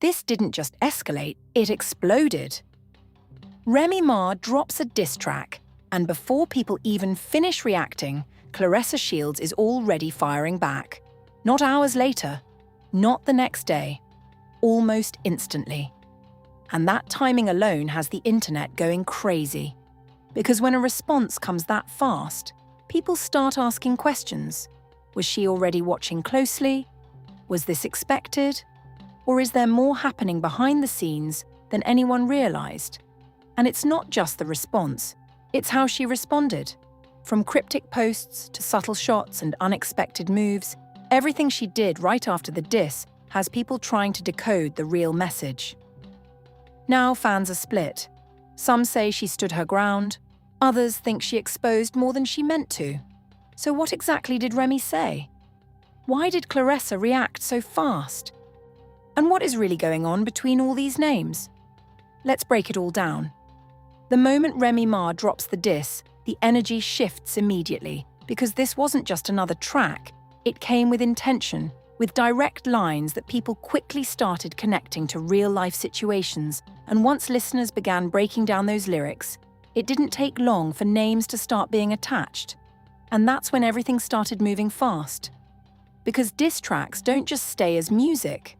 This didn't just escalate, it exploded. Remy Ma drops a diss track, and before people even finish reacting, Claressa Shields is already firing back. Not hours later, not the next day, almost instantly. And that timing alone has the internet going crazy. Because when a response comes that fast, people start asking questions. Was she already watching closely? Was this expected? Or is there more happening behind the scenes than anyone realized? And it's not just the response, it's how she responded. From cryptic posts to subtle shots and unexpected moves, everything she did right after the diss has people trying to decode the real message. Now fans are split. Some say she stood her ground, others think she exposed more than she meant to. So what exactly did Remy say? Why did Claressa react so fast? And what is really going on between all these names? Let's break it all down. The moment Remy Ma drops the diss, the energy shifts immediately, because this wasn't just another track. It came with intention, with direct lines that people quickly started connecting to real-life situations, and once listeners began breaking down those lyrics, it didn't take long for names to start being attached. And that's when everything started moving fast. Because diss tracks don't just stay as music,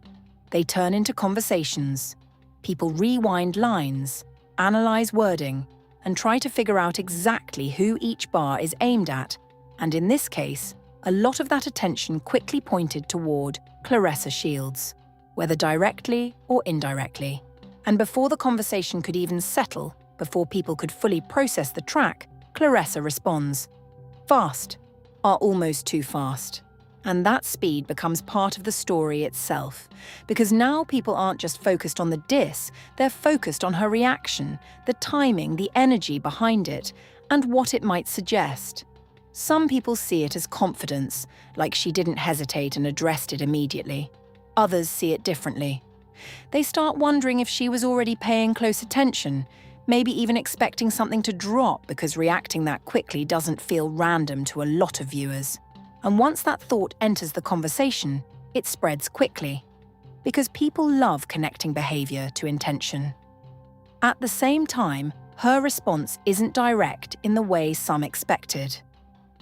they turn into conversations. People rewind lines, analyze wording, and try to figure out exactly who each bar is aimed at, and in this case, a lot of that attention quickly pointed toward Claressa Shields, whether directly or indirectly. And before the conversation could even settle, before people could fully process the track, Claressa responds. Fast, are almost too fast. And that speed becomes part of the story itself, because now people aren't just focused on the diss, they're focused on her reaction, the timing, the energy behind it, and what it might suggest. Some people see it as confidence, like she didn't hesitate and addressed it immediately. Others see it differently. They start wondering if she was already paying close attention, maybe even expecting something to drop because reacting that quickly doesn't feel random to a lot of viewers. And once that thought enters the conversation, it spreads quickly. Because people love connecting behavior to intention. At the same time, her response isn't direct in the way some expected.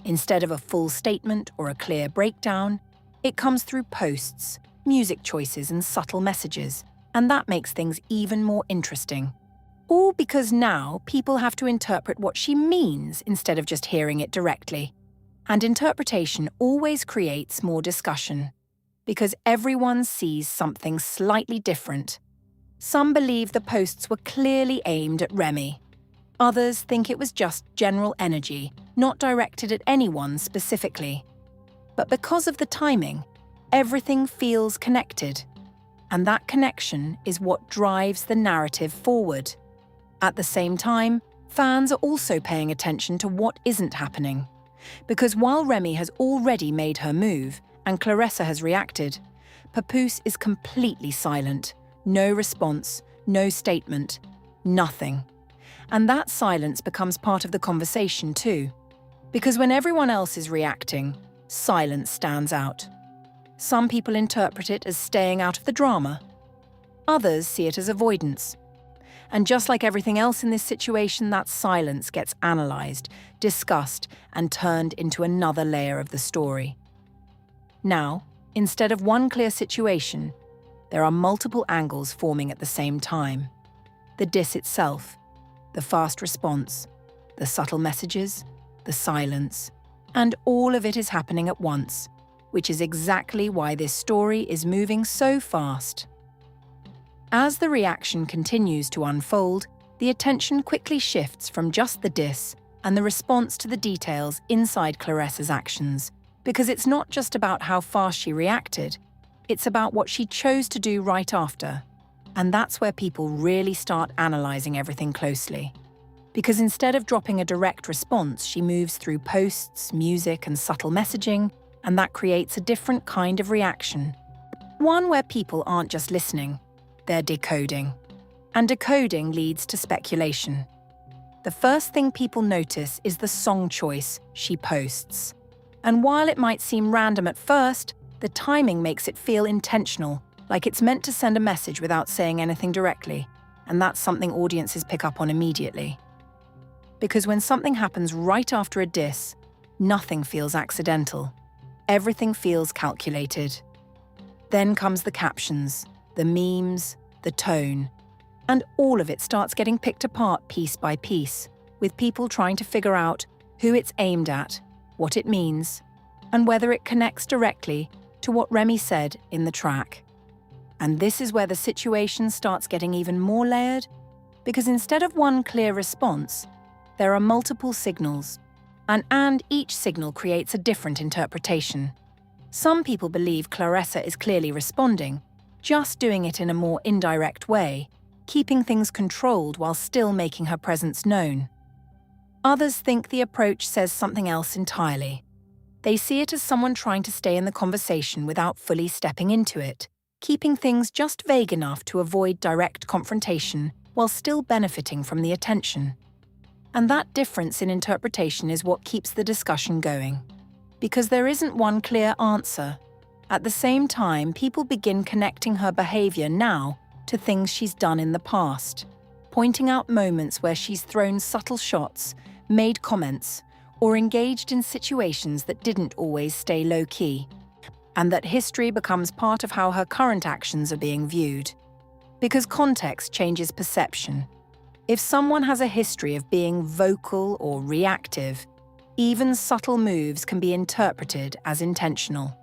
Instead of a full statement or a clear breakdown, it comes through posts, music choices, and subtle messages, and that makes things even more interesting. All because now people have to interpret what she means instead of just hearing it directly. And interpretation always creates more discussion, because everyone sees something slightly different. Some believe the posts were clearly aimed at Remy. Others think it was just general energy, not directed at anyone specifically. But because of the timing, everything feels connected. And that connection is what drives the narrative forward. At the same time, fans are also paying attention to what isn't happening. Because while Remy has already made her move and Claressa has reacted, Papoose is completely silent. No response, no statement, nothing. And that silence becomes part of the conversation too. Because when everyone else is reacting, silence stands out. Some people interpret it as staying out of the drama. Others see it as avoidance. And just like everything else in this situation, that silence gets analysed, discussed, and turned into another layer of the story. Now, instead of one clear situation, there are multiple angles forming at the same time. The diss itself, the fast response, the subtle messages, the silence, and all of it is happening at once, which is exactly why this story is moving so fast. As the reaction continues to unfold, the attention quickly shifts from just the diss and the response to the details inside Claressa's actions, because it's not just about how fast she reacted, it's about what she chose to do right after. And that's where people really start analysing everything closely. Because instead of dropping a direct response, she moves through posts, music, and subtle messaging, and that creates a different kind of reaction. One where people aren't just listening, they're decoding. And decoding leads to speculation. The first thing people notice is the song choice she posts. And while it might seem random at first, the timing makes it feel intentional, like it's meant to send a message without saying anything directly, and that's something audiences pick up on immediately. Because when something happens right after a diss, nothing feels accidental. Everything feels calculated. Then comes the captions, the memes, the tone, and all of it starts getting picked apart piece by piece, with people trying to figure out who it's aimed at, what it means, and whether it connects directly to what Remy said in the track. And this is where the situation starts getting even more layered, because instead of one clear response, there are multiple signals, and each signal creates a different interpretation. Some people believe Claressa is clearly responding, just doing it in a more indirect way, keeping things controlled while still making her presence known. Others think the approach says something else entirely. They see it as someone trying to stay in the conversation without fully stepping into it, keeping things just vague enough to avoid direct confrontation while still benefiting from the attention. And that difference in interpretation is what keeps the discussion going. Because there isn't one clear answer. At the same time, people begin connecting her behavior now to things she's done in the past, pointing out moments where she's thrown subtle shots, made comments, or engaged in situations that didn't always stay low-key, and that history becomes part of how her current actions are being viewed. Because context changes perception. If someone has a history of being vocal or reactive, even subtle moves can be interpreted as intentional.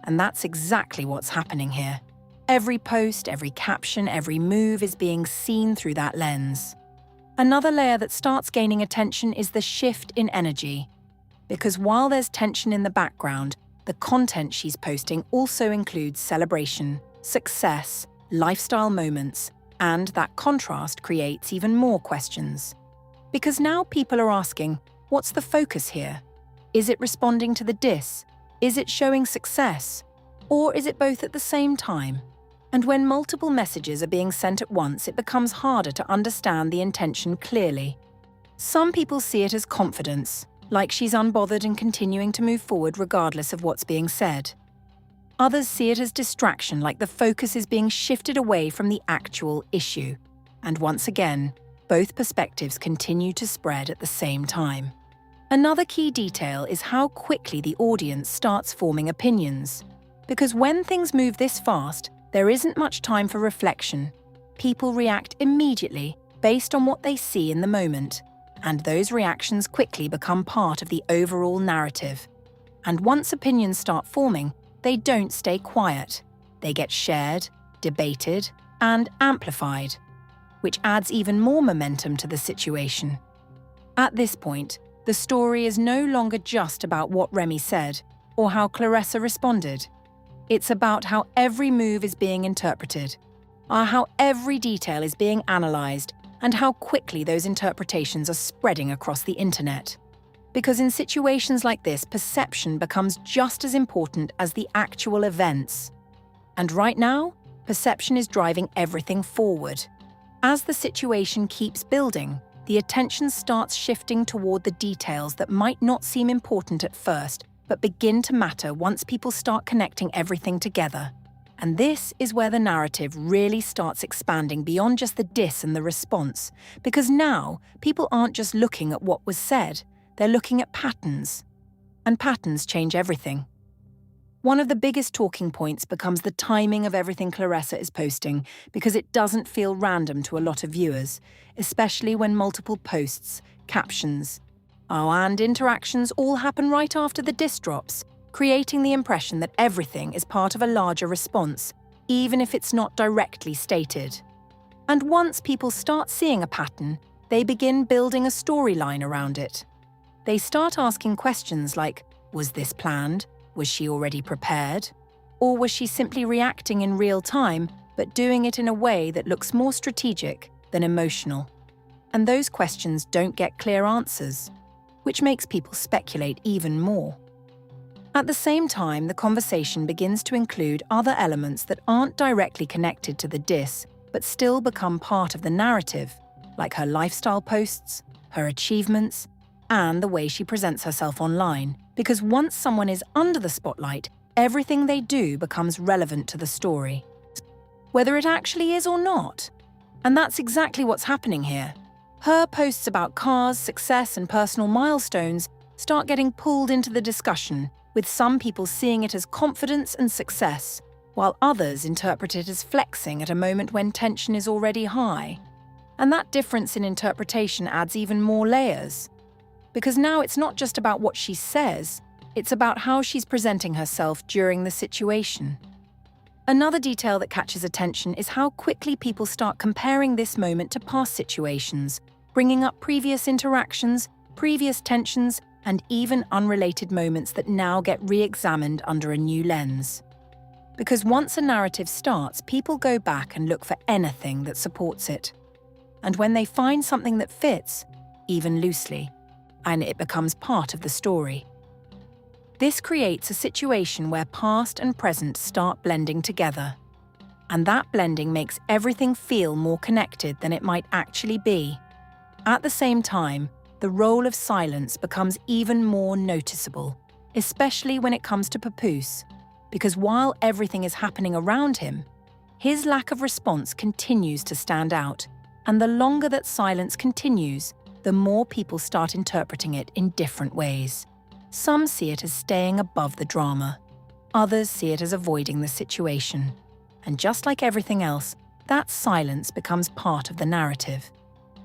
And that's exactly what's happening here. Every post, every caption, every move is being seen through that lens. Another layer that starts gaining attention is the shift in energy. Because while there's tension in the background, the content she's posting also includes celebration, success, lifestyle moments, and that contrast creates even more questions. Because now people are asking, what's the focus here? Is it responding to the diss? Is it showing success? Or is it both at the same time? And when multiple messages are being sent at once, it becomes harder to understand the intention clearly. Some people see it as confidence, like she's unbothered and continuing to move forward regardless of what's being said. Others see it as distraction, like the focus is being shifted away from the actual issue. And once again, both perspectives continue to spread at the same time. Another key detail is how quickly the audience starts forming opinions. Because when things move this fast, there isn't much time for reflection. People react immediately based on what they see in the moment, and those reactions quickly become part of the overall narrative. And once opinions start forming, they don't stay quiet. They get shared, debated, and amplified, which adds even more momentum to the situation. At this point, the story is no longer just about what Remy said or how Claressa responded. It's about how every move is being interpreted, how every detail is being analysed, and how quickly those interpretations are spreading across the internet. Because in situations like this, perception becomes just as important as the actual events. And right now, perception is driving everything forward. As the situation keeps building, the attention starts shifting toward the details that might not seem important at first, but begin to matter once people start connecting everything together. And this is where the narrative really starts expanding beyond just the diss and the response, because now people aren't just looking at what was said, they're looking at patterns. And patterns change everything. One of the biggest talking points becomes the timing of everything Claressa is posting, because it doesn't feel random to a lot of viewers, especially when multiple posts, captions, and interactions all happen right after the diss drops, creating the impression that everything is part of a larger response, even if it's not directly stated. And once people start seeing a pattern, they begin building a storyline around it. They start asking questions like, was this planned? Was she already prepared? Or was she simply reacting in real time, but doing it in a way that looks more strategic than emotional? And those questions don't get clear answers, which makes people speculate even more. At the same time, the conversation begins to include other elements that aren't directly connected to the diss, but still become part of the narrative, like her lifestyle posts, her achievements, and the way she presents herself online. Because once someone is under the spotlight, everything they do becomes relevant to the story. whether it actually is or not. And that's exactly what's happening here. Her posts about cars, success, and personal milestones start getting pulled into the discussion, with some people seeing it as confidence and success, while others interpret it as flexing at a moment when tension is already high. And that difference in interpretation adds even more layers. Because now it's not just about what she says, it's about how she's presenting herself during the situation. Another detail that catches attention is how quickly people start comparing this moment to past situations, bringing up previous interactions, previous tensions, and even unrelated moments that now get re-examined under a new lens. Because once a narrative starts, people go back and look for anything that supports it. And when they find something that fits, even loosely, and it becomes part of the story. This creates a situation where past and present start blending together. And that blending makes everything feel more connected than it might actually be. At the same time, the role of silence becomes even more noticeable, especially when it comes to Papoose, because while everything is happening around him, his lack of response continues to stand out, and the longer that silence continues, the more people start interpreting it in different ways. Some see it as staying above the drama. Others see it as avoiding the situation. And just like everything else, that silence becomes part of the narrative.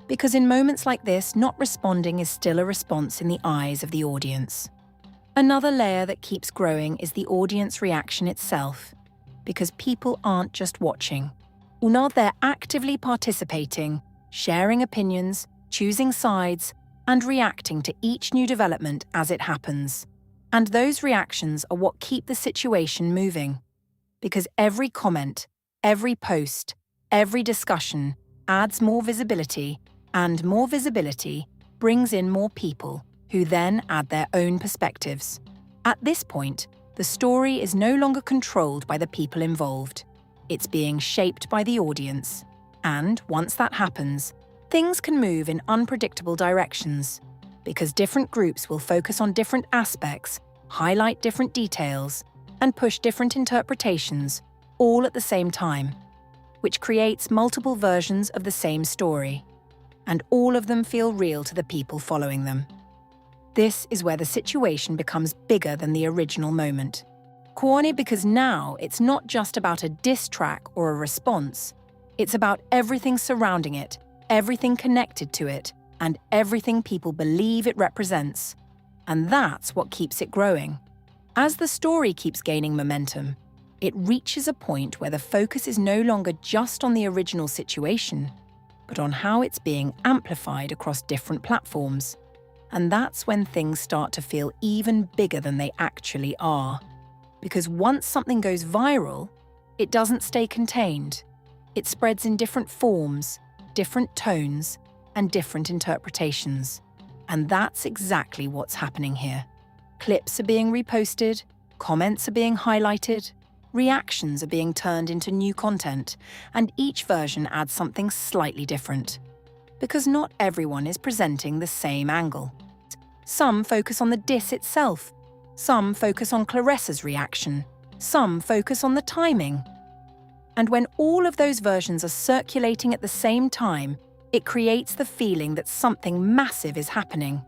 Because in moments like this, not responding is still a response in the eyes of the audience. Another layer that keeps growing is the audience reaction itself. Because people aren't just watching. Now they're actively participating, sharing opinions, choosing sides, and reacting to each new development as it happens. And those reactions are what keep the situation moving. Because every comment, every post, every discussion adds more visibility, and more visibility brings in more people who then add their own perspectives. At this point, the story is no longer controlled by the people involved. It's being shaped by the audience. And once that happens, things can move in unpredictable directions, because different groups will focus on different aspects, highlight different details, and push different interpretations, all at the same time, which creates multiple versions of the same story. And all of them feel real to the people following them. This is where the situation becomes bigger than the original moment. Corny because now it's not just about a diss track or a response, it's about everything surrounding it, everything connected to it, and everything people believe it represents. And that's what keeps it growing. As the story keeps gaining momentum, it reaches a point where the focus is no longer just on the original situation, but on how it's being amplified across different platforms. And that's when things start to feel even bigger than they actually are. Because once something goes viral, it doesn't stay contained. It spreads in different forms, different tones, and different interpretations. And that's exactly what's happening here. Clips are being reposted, comments are being highlighted, reactions are being turned into new content, and each version adds something slightly different. Because not everyone is presenting the same angle. Some focus on the diss itself, some focus on Claressa's reaction, some focus on the timing. And when all of those versions are circulating at the same time, it creates the feeling that something massive is happening,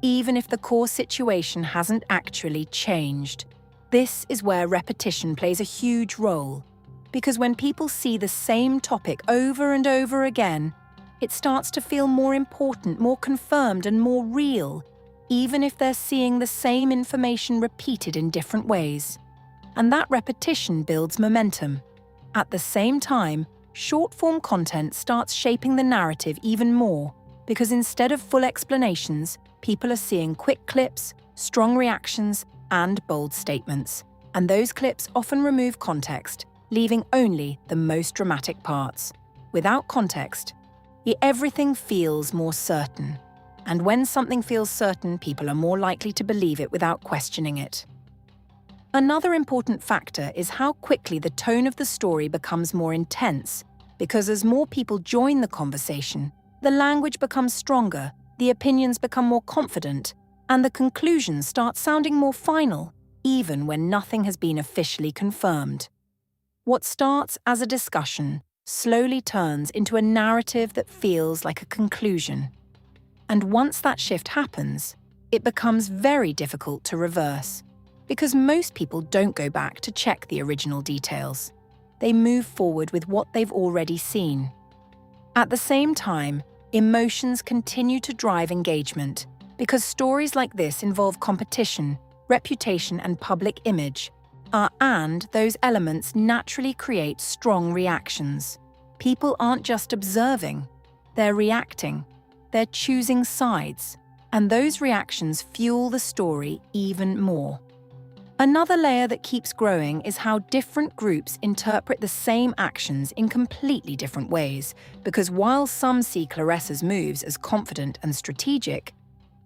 even if the core situation hasn't actually changed. This is where repetition plays a huge role, because when people see the same topic over and over again, it starts to feel more important, more confirmed, and more real, even if they're seeing the same information repeated in different ways. And that repetition builds momentum. At the same time, short-form content starts shaping the narrative even more, because instead of full explanations, people are seeing quick clips, strong reactions, and bold statements. And those clips often remove context, leaving only the most dramatic parts. Without context, everything feels more certain. And when something feels certain, people are more likely to believe it without questioning it. Another important factor is how quickly the tone of the story becomes more intense, because as more people join the conversation, the language becomes stronger, the opinions become more confident, and the conclusions start sounding more final, even when nothing has been officially confirmed. What starts as a discussion slowly turns into a narrative that feels like a conclusion. And once that shift happens, it becomes very difficult to reverse, because most people don't go back to check the original details. They move forward with what they've already seen. At the same time, emotions continue to drive engagement, because stories like this involve competition, reputation, and public image, and those elements naturally create strong reactions. People aren't just observing, they're reacting, they're choosing sides, and those reactions fuel the story even more. Another layer that keeps growing is how different groups interpret the same actions in completely different ways, because while some see Claressa's moves as confident and strategic,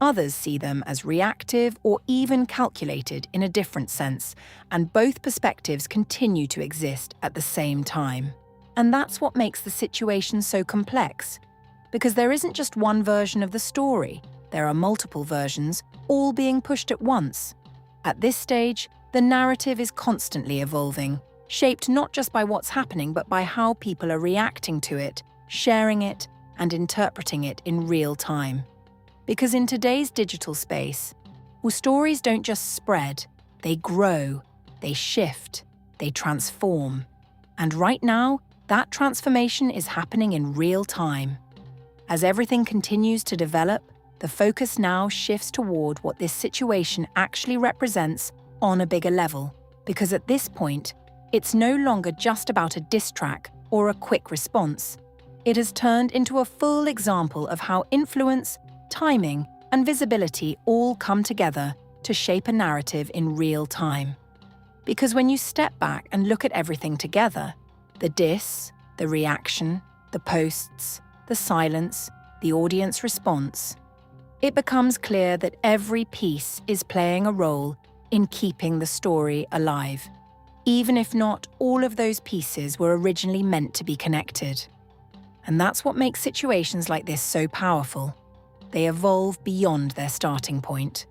others see them as reactive or even calculated in a different sense, and both perspectives continue to exist at the same time. And that's what makes the situation so complex, because there isn't just one version of the story, there are multiple versions, all being pushed at once. At this stage, the narrative is constantly evolving, shaped not just by what's happening but by how people are reacting to it, sharing it, and interpreting it in real time. Because in today's digital space, stories don't just spread, they grow, they shift, they transform. And right now, that transformation is happening in real time. As everything continues to develop, the focus now shifts toward what this situation actually represents on a bigger level, because at this point, it's no longer just about a diss track or a quick response. It has turned into a full example of how influence, timing, and visibility all come together to shape a narrative in real time. Because when you step back and look at everything together, the diss, the reaction, the posts, the silence, the audience response, it becomes clear that every piece is playing a role in keeping the story alive, even if not all of those pieces were originally meant to be connected. And that's what makes situations like this so powerful. They evolve beyond their starting point.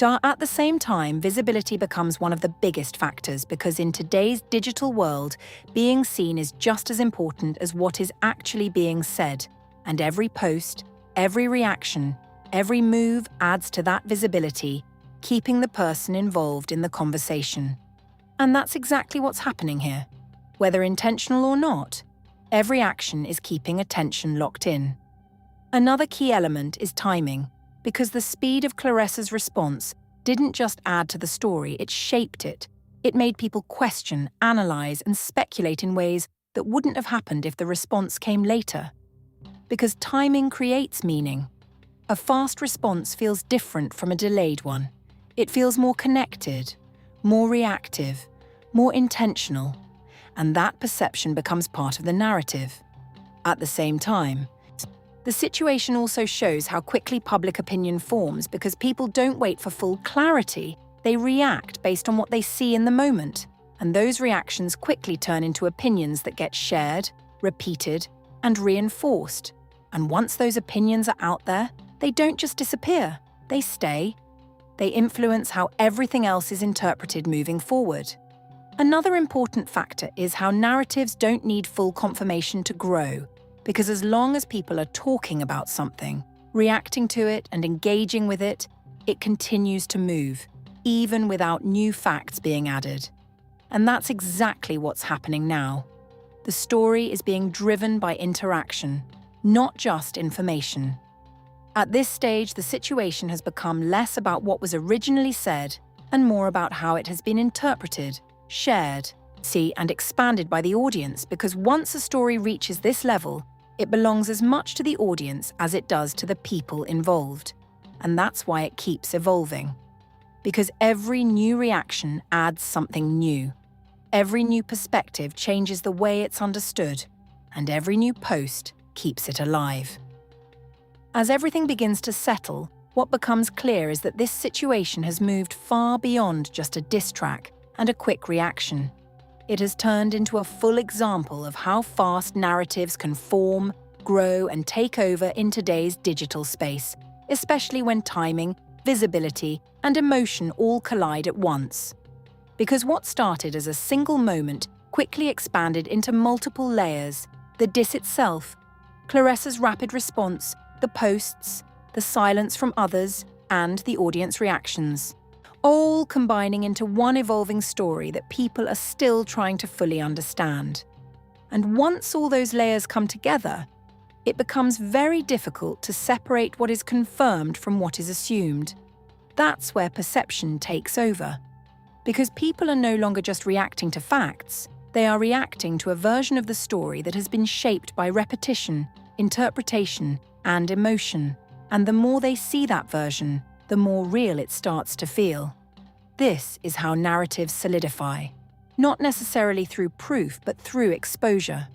At the same time, visibility becomes one of the biggest factors, because in today's digital world, being seen is just as important as what is actually being said, and every post, every reaction, every move adds to that visibility, keeping the person involved in the conversation. And that's exactly what's happening here. Whether intentional or not, every action is keeping attention locked in. Another key element is timing, because the speed of Claressa's response didn't just add to the story, it shaped it. It made people question, analyze, and speculate in ways that wouldn't have happened if the response came later. Because timing creates meaning. A fast response feels different from a delayed one. It feels more connected, more reactive, more intentional, and that perception becomes part of the narrative. At the same time, the situation also shows how quickly public opinion forms, because people don't wait for full clarity, they react based on what they see in the moment, and those reactions quickly turn into opinions that get shared, repeated, and reinforced. And once those opinions are out there, they don't just disappear, they stay. They influence how everything else is interpreted moving forward. Another important factor is how narratives don't need full confirmation to grow, because as long as people are talking about something, reacting to it and engaging with it, it continues to move, even without new facts being added. And that's exactly what's happening now. The story is being driven by interaction, not just information. At this stage, the situation has become less about what was originally said and more about how it has been interpreted, shared, and expanded by the audience, because once a story reaches this level, it belongs as much to the audience as it does to the people involved. And that's why it keeps evolving. Because every new reaction adds something new. Every new perspective changes the way it's understood, and every new post keeps it alive. As everything begins to settle, what becomes clear is that this situation has moved far beyond just a diss track and a quick reaction. It has turned into a full example of how fast narratives can form, grow, and take over in today's digital space, especially when timing, visibility, and emotion all collide at once. Because what started as a single moment quickly expanded into multiple layers: the diss itself, Claressa's rapid response, the posts, the silence from others, and the audience reactions, all combining into one evolving story that people are still trying to fully understand. And once all those layers come together, it becomes very difficult to separate what is confirmed from what is assumed. That's where perception takes over. Because people are no longer just reacting to facts, they are reacting to a version of the story that has been shaped by repetition, interpretation, and emotion. And the more they see that version, the more real it starts to feel. This is how narratives solidify. Not necessarily through proof, but through exposure.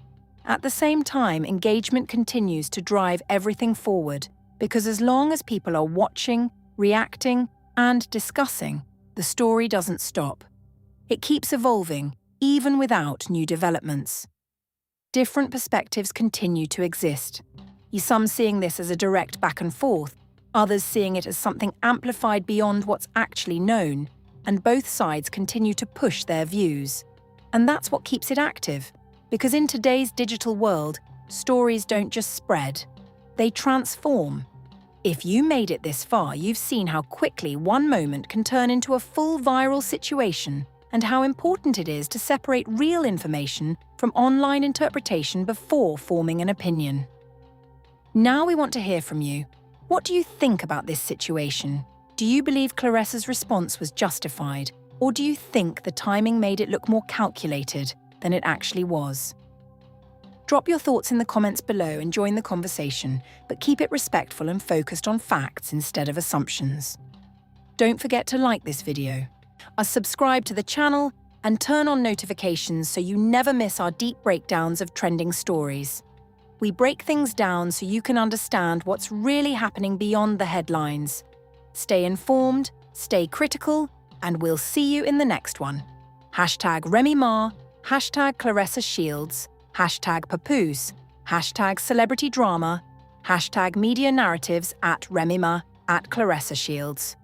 At the same time, engagement continues to drive everything forward, because as long as people are watching, reacting, and discussing, the story doesn't stop. It keeps evolving, even without new developments. Different perspectives continue to exist. Some seeing this as a direct back and forth, others seeing it as something amplified beyond what's actually known, and both sides continue to push their views. And that's what keeps it active, because in today's digital world, stories don't just spread, they transform. If you made it this far, you've seen how quickly one moment can turn into a full viral situation, and how important it is to separate real information from online interpretation before forming an opinion. Now we want to hear from you. What do you think about this situation? Do you believe Claressa's response was justified, or do you think the timing made it look more calculated than it actually was? Drop your thoughts in the comments below and join the conversation, but keep it respectful and focused on facts instead of assumptions. Don't forget to like this video, subscribe to the channel, and turn on notifications so you never miss our deep breakdowns of trending stories. We break things down so you can understand what's really happening beyond the headlines. Stay informed, stay critical, and we'll see you in the next one. #Remy Ma, #Claressa Shields, #Papoose, #celebrity drama, #media narratives @Remy Ma, @Claressa Shields.